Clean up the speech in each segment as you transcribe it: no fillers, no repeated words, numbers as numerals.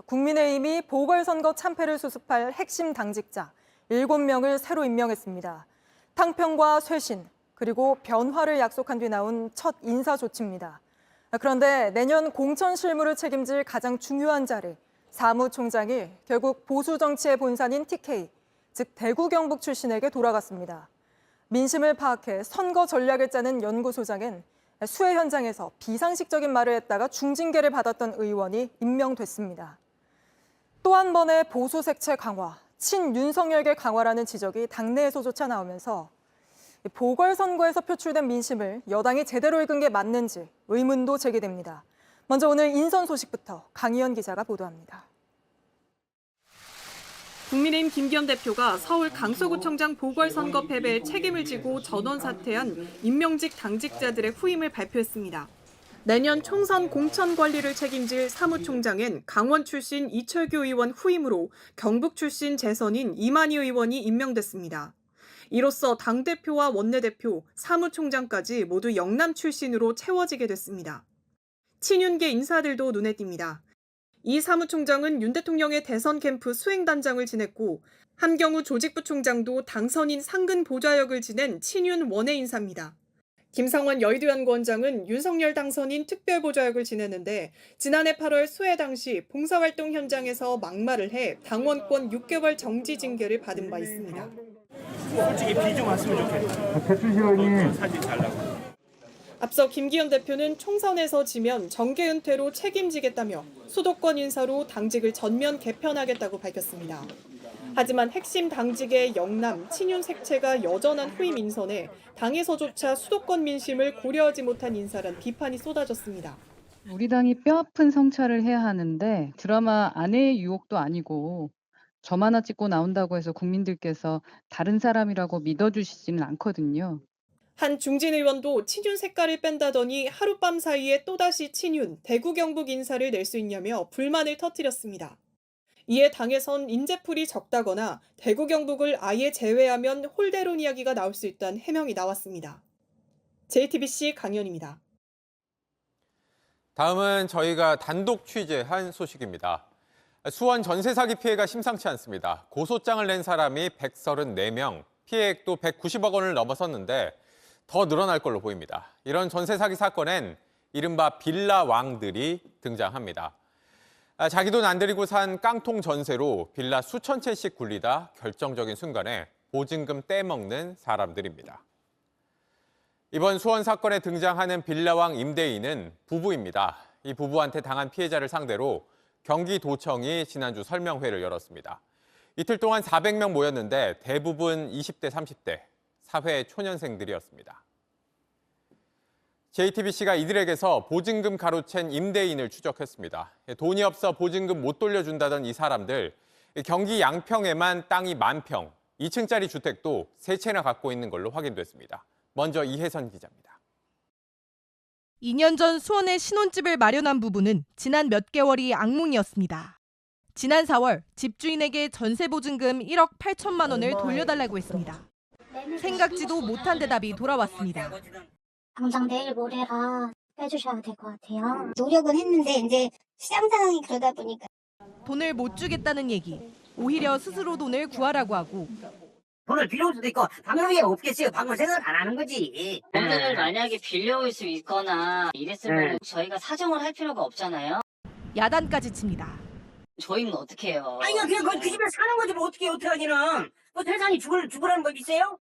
국민의힘이 보궐선거 참패를 수습할 핵심 당직자 7명을 새로 임명했습니다. 탕평과 쇄신, 그리고 변화를 약속한 뒤 나온 첫 인사 조치입니다. 그런데 내년 공천 실무를 책임질 가장 중요한 자리, 사무총장이 결국 보수 정치의 본산인 TK, 즉 대구 경북 출신에게 돌아갔습니다. 민심을 파악해 선거 전략을 짜는 연구소장엔 수해 현장에서 비상식적인 말을 했다가 중징계를 받았던 의원이 임명됐습니다. 또 한 번의 보수 색채 강화, 친윤석열계 강화라는 지적이 당내에서조차 나오면서 보궐선거에서 표출된 민심을 여당이 제대로 읽은 게 맞는지 의문도 제기됩니다. 먼저 오늘 인선 소식부터 강희연 기자가 보도합니다. 국민의힘 김기현 대표가 서울 강서구청장 보궐선거 패배에 책임을 지고 전원 사퇴한 임명직 당직자들의 후임을 발표했습니다. 내년 총선 공천 관리를 책임질 사무총장엔 강원 출신 이철규 의원 후임으로 경북 출신 재선인 이만희 의원이 임명됐습니다. 이로써 당대표와 원내대표, 사무총장까지 모두 영남 출신으로 채워지게 됐습니다. 친윤계 인사들도 눈에 띕니다. 이 사무총장은 윤 대통령의 대선 캠프 수행단장을 지냈고 함경우 조직부총장도 당선인 상근 보좌역을 지낸 친윤 원외 인사입니다. 김상원 여의도연구원장은 윤석열 당선인 특별보좌역을 지냈는데 지난해 8월 수해 당시 봉사활동 현장에서 막말을 해 당원권 6개월 정지 징계를 받은 바 있습니다. 솔직히 비 좀 왔으면 좋겠다. 대표시원이 사진 잘 나고. 앞서 김기현 대표는 총선에서 지면 정계 은퇴로 책임지겠다며 수도권 인사로 당직을 전면 개편하겠다고 밝혔습니다. 하지만 핵심 당직의 영남, 친윤 색채가 여전한 후임 인선에 당에서조차 수도권 민심을 고려하지 못한 인사란 비판이 쏟아졌습니다. 우리 당이 뼈아픈 성찰을 해야 하는데 드라마 아내의 유혹도 아니고 점 하나 찍고 나온다고 해서 국민들께서 다른 사람이라고 믿어주시지는 않거든요. 한 중진 의원도 친윤 색깔을 뺀다더니 하룻밤 사이에 또다시 친윤, 대구 경북 인사를 낼 수 있냐며 불만을 터뜨렸습니다. 이에 당에선 인재풀이 적다거나 대구 경북을 아예 제외하면 홀대론 이야기가 나올 수 있다는 해명이 나왔습니다. JTBC 강연입니다. 다음은 저희가 단독 취재한 소식입니다. 수원 전세 사기 피해가 심상치 않습니다. 고소장을 낸 사람이 134명, 피해액도 190억 원을 넘어섰는데 더 늘어날 걸로 보입니다. 이런 전세 사기 사건엔 이른바 빌라 왕들이 등장합니다. 자기 돈 안 들이고 산 깡통 전세로 빌라 수천 채씩 굴리다 결정적인 순간에 보증금 떼먹는 사람들입니다. 이번 수원 사건에 등장하는 빌라왕 임대인은 부부입니다. 이 부부한테 당한 피해자를 상대로 경기도청이 지난주 설명회를 열었습니다. 이틀 동안 400명 모였는데 대부분 20대, 30대, 사회 초년생들이었습니다. JTBC가 이들에게서 보증금 가로챈 임대인을 추적했습니다. 돈이 없어 보증금 못 돌려준다던 이 사람들, 경기 양평에만 땅이 10,000평, 2층짜리 주택도 3채나 갖고 있는 걸로 확인됐습니다. 먼저 이혜선 기자입니다. 2년 전 수원에 신혼집을 마련한 부부는 지난 몇 개월이 악몽이었습니다. 지난 4월 집주인에게 전세 보증금 1억 8천만 원을 돌려달라고 했습니다. 생각지도 못한 대답이 돌아왔습니다. 당장 내일 모레라 빼주셔야 될 것 같아요. 노력은 했는데 이제 시장 상황이 그러다 보니까 돈을 못 주겠다는 얘기, 오히려 스스로 돈을 구하라고 하고 돈을 빌려올 수도 있고 방법이 없겠어요. 방법 생각을 안 하는 거지. 돈을 만약에 빌려올 수 있거나 이랬으면 저희가 사정을 할 필요가 없잖아요. 야단까지 칩니다. 저희는 어떻게 해요? 아니 그냥 그 집에 사는 거지 뭐 어떻게 하기는. 뭐 세상이 죽으라는 법 있어요?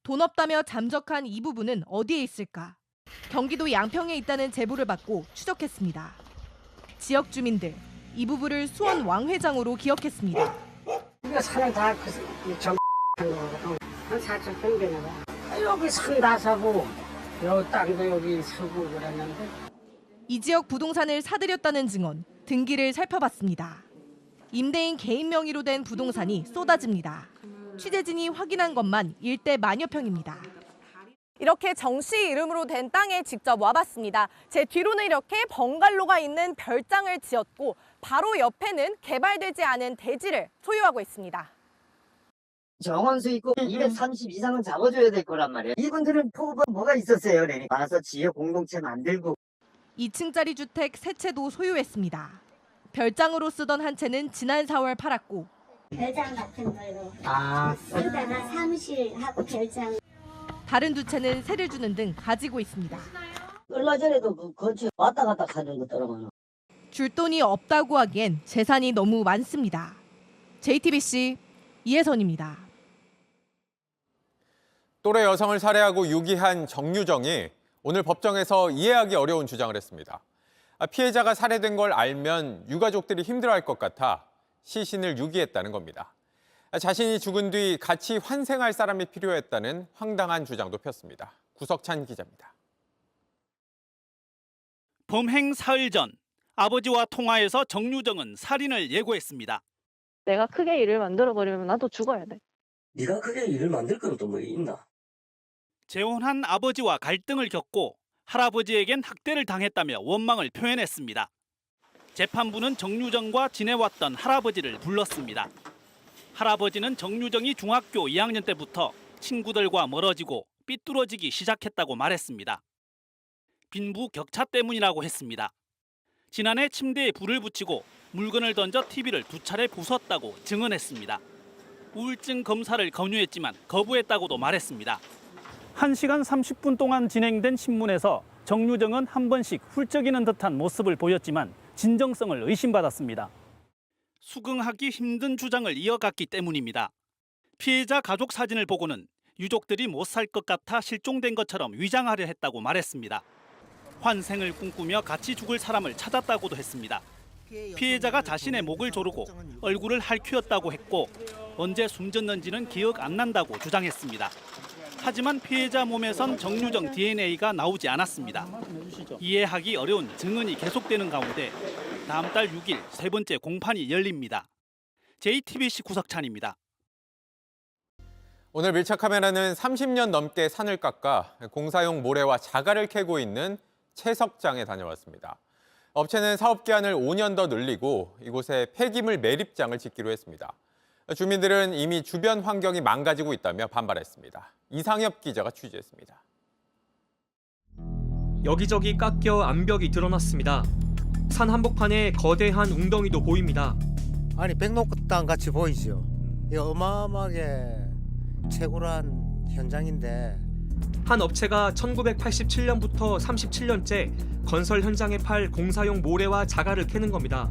돈 없다며 잠적한 이 부부는 어디에 있을까? 경기도 양평에 있다는 제보를 받고 추적했습니다. 지역 주민들, 이 부부를 수원 왕회장으로 기억했습니다. 이거 사는 다그정 한 4천 평 되나 봐. 여기 산 다 사고 여기 땅도 여기 사고 그랬는데. 이 지역 부동산을 사들였다는 증언, 등기를 살펴봤습니다. 임대인 개인 명의로 된 부동산이 쏟아집니다. 취재진이 확인한 것만 일대 만여 평입니다. 이렇게 정 씨 이름으로 된 땅에 직접 와봤습니다. 제 뒤로는 이렇게 번갈로가 있는 별장을 지었고 바로 옆에는 개발되지 않은 대지를 소유하고 있습니다. 정원수 있고 230 이상은 잡아줘야 될 거란 말이에요. 이분들은 포부가 뭐가 있었어요. 와서 지역 공동체 만들고. 2층짜리 주택 3채도 소유했습니다. 별장으로 쓰던 한 채는 지난 4월 팔았고 별장 같은 걸로 아, 쓰다가 사무실하고 별장. 다른 두 채는 세를 주는 등 가지고 있습니다. 얼마 전에도 그 거치 왔다 갔다 가는 거 떨어가는. 줄 돈이 없다고 하기엔 재산이 너무 많습니다. JTBC 이혜선입니다. 또래 여성을 살해하고 유기한 정유정이 오늘 법정에서 이해하기 어려운 주장을 했습니다. 피해자가 살해된 걸 알면 유가족들이 힘들어할 것 같아 시신을 유기했다는 겁니다. 자신이 죽은 뒤 같이 환생할 사람이 필요했다는 황당한 주장도 폈습니다. 구석찬 기자입니다. 범행 사흘 전 아버지와 통화에서 정유정은 살인을 예고했습니다. 내가 크게 일을 만들어버리면 나도 죽어야 돼. 네가 크게 일을 만들 건 또 뭐 있나? 재혼한 아버지와 갈등을 겪고 할아버지에겐 학대를 당했다며 원망을 표현했습니다. 재판부는 정유정과 지내왔던 할아버지를 불렀습니다. 할아버지는 정유정이 중학교 2학년 때부터 친구들과 멀어지고 삐뚤어지기 시작했다고 말했습니다. 빈부 격차 때문이라고 했습니다. 지난해 침대에 불을 붙이고 물건을 던져 TV를 2차례 부쉈다고 증언했습니다. 우울증 검사를 권유했지만 거부했다고도 말했습니다. 1시간 30분 동안 진행된 신문에서 정유정은 한 번씩 훌쩍이는 듯한 모습을 보였지만 진정성을 의심받았습니다. 수긍하기 힘든 주장을 이어갔기 때문입니다. 피해자 가족 사진을 보고는 유족들이 못 살 것 같아 실종된 것처럼 위장하려 했다고 말했습니다. 환생을 꿈꾸며 같이 죽을 사람을 찾았다고도 했습니다. 피해자가 자신의 목을 조르고 얼굴을 핥히었다고 했고 언제 숨졌는지는 기억 안 난다고 주장했습니다. 하지만 피해자 몸에선 정유정 DNA가 나오지 않았습니다. 이해하기 어려운 증언이 계속되는 가운데 다음 달 6일 세 번째 공판이 열립니다. JTBC 구석찬입니다. 오늘 밀착 카메라는 30년 넘게 산을 깎아 공사용 모래와 자갈을 캐고 있는 채석장에 다녀왔습니다. 업체는 사업 기한을 5년 더 늘리고 이곳에 폐기물 매립장을 짓기로 했습니다. 주민들은 이미 주변 환경이 망가지고 있다며 반발했습니다. 이상엽 기자가 취재했습니다. 여기저기 깎여 암벽이 드러났습니다. 산 한복판에 거대한 웅덩이도 보입니다. 아니 백록당 같이 보이죠. 이거 어마어마하게 채굴한 현장인데 한 업체가 1987년부터 37년째 건설 현장에 팔 공사용 모래와 자갈을 캐는 겁니다.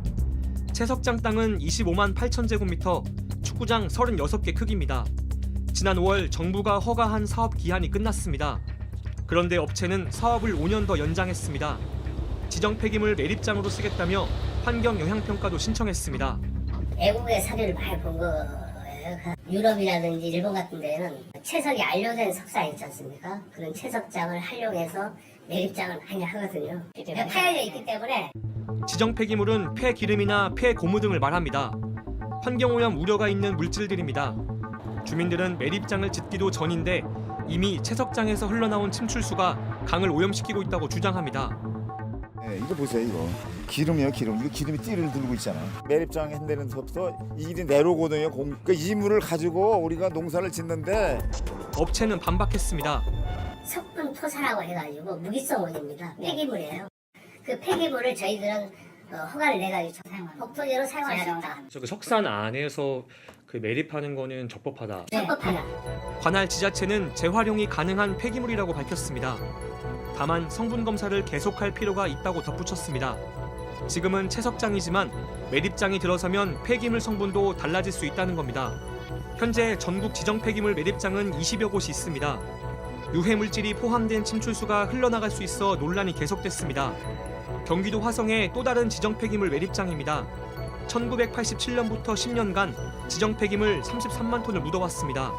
채석장 땅은 25만 8천 제곱미터, 축구장 36개 크기입니다. 지난 5월 정부가 허가한 사업 기한이 끝났습니다. 그런데 업체는 사업을 5년 더 연장했습니다. 지정 폐기물 매립장으로 쓰겠다며 환경 영향평가도 신청했습니다. 외국의 사례를 많이 본 거예요. 유럽이라든지 일본 같은 데는 채석이 알려진 석사 있지 않습니까? 그런 채석장을 활용해서 매립장을 많이 하거든요. 파열돼 있기 때문에. 지정 폐기물은 폐기름이나 폐고무 등을 말합니다. 환경오염 우려가 있는 물질들입니다. 주민들은 매립장을 짓기도 전인데 이미 채석장에서 흘러나온 침출수가 강을 오염시키고 있다고 주장합니다. 네, 이거 보세요, 이거. 기름이요, 기름. 이거 기름이 띠를 들고 있잖아. 매립장 한다는 데서부터 이 길이 내려오거든요. 그러니까 이 물을 가지고 우리가 농사를 짓는데 업체는 반박했습니다. 석분 토사라고 해가지고 무기성 오염입니다. 폐기물이에요. 그 폐기물을 저희들은 허가를 내가지고 복토제로 사용할 수 있다. 그 석산 안에서 그 매립하는 거는 적법하다. 적법하다. 관할 지자체는 재활용이 가능한 폐기물이라고 밝혔습니다. 다만 성분 검사를 계속할 필요가 있다고 덧붙였습니다. 지금은 채석장이지만 매립장이 들어서면 폐기물 성분도 달라질 수 있다는 겁니다. 현재 전국 지정 폐기물 매립장은 20여 곳이 있습니다. 유해 물질이 포함된 침출수가 흘러나갈 수 있어 논란이 계속됐습니다. 경기도 화성의 또 다른 지정 폐기물 매립장입니다. 1987년부터 10년간 지정 폐기물 33만 톤을 묻어왔습니다.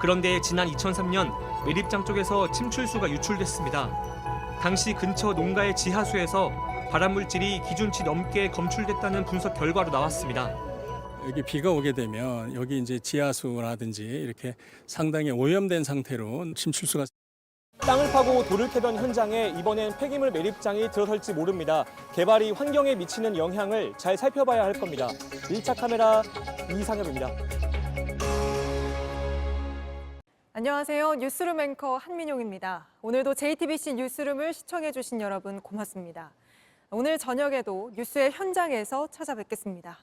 그런데 지난 2003년 매립장 쪽에서 침출수가 유출됐습니다. 당시 근처 농가의 지하수에서 발암물질이 기준치 넘게 검출됐다는 분석 결과로 나왔습니다. 여기 비가 오게 되면 여기 이제 지하수라든지 이렇게 상당히 오염된 상태로 침출수가 땅을 파고 돌을 캐던 현장에 이번엔 폐기물 매립장이 들어설지 모릅니다. 개발이 환경에 미치는 영향을 잘 살펴봐야 할 겁니다. 밀착 카메라 이상엽입니다. 안녕하세요. 뉴스룸 앵커 한민용입니다. 오늘도 JTBC 뉴스룸을 시청해주신 여러분 고맙습니다. 오늘 저녁에도 뉴스의 현장에서 찾아뵙겠습니다.